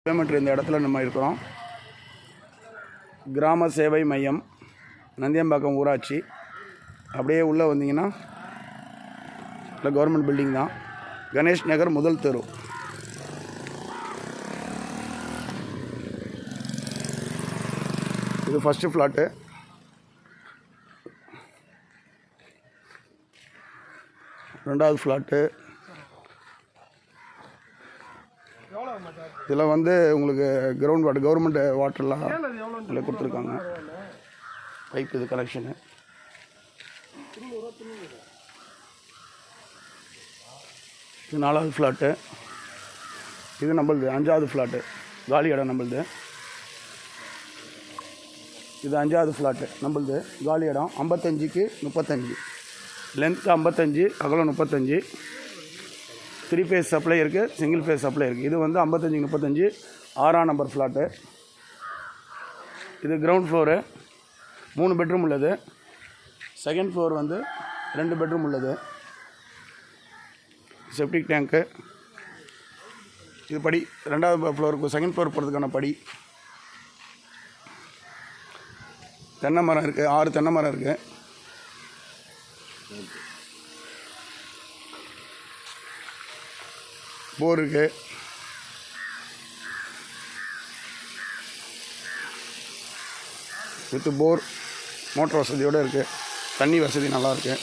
Kilometre இந்த இடத்துல நம்ம இருக்கிறோம். கிராம சேவை மையம், நந்தியம்பாக்கம் ஊராட்சி. அப்படியே உள்ளே வந்தீங்கன்னா இல்லை கவர்மெண்ட் பில்டிங் தான். கணேஷ் நகர் முதல் தெரு. இது ஃபஸ்ட்டு ஃப்ளாட்டு. ரெண்டாவது ஃப்ளாட்டு. இதில் வந்து உங்களுக்கு கிரவுண்ட் வாட்டர், கவர்மெண்ட் வாட்டர்லாம் இதில் கொடுத்துருக்காங்க. பைப் இது கனெக்ஷனு. இது நாலாவது ஃப்ளாட்டு. இது நம்மளுது அஞ்சாவது ஃப்ளாட்டு. காலி இடம் நம்மளுது. இது அஞ்சாவது ஃப்ளாட்டு நம்மளுது. காலி இடம் 55க்கு 35. லென்த்து 55, அகலம் 35. 3 ஃபேஸ் சப்ளை இருக்குது, சிங்கிள் ஃபேஸ் சப்ளை இருக்குது. இது வந்து 55க்கு 35 6ஆம் நம்பர் ஃப்ளாட்டு. இது கிரவுண்ட் ஃப்ளோரு. 3 பெட்ரூம் உள்ளது. செகண்ட் ஃப்ளோர் வந்து 2 பெட்ரூம் உள்ளது. செப்டிக் டேங்க்கு. இது படி. ரெண்டாவது ஃப்ளோருக்கு செகண்ட் ஃப்ளோர் போகிறதுக்கான படி. தென்னை மரம் இருக்குது. 6 தென்னை மரம் இருக்குது. போர் இருக்குது. வித்து போர், மோட்டர் வசதியோடு இருக்குது. தண்ணி வசதி நல்லாயிருக்கு.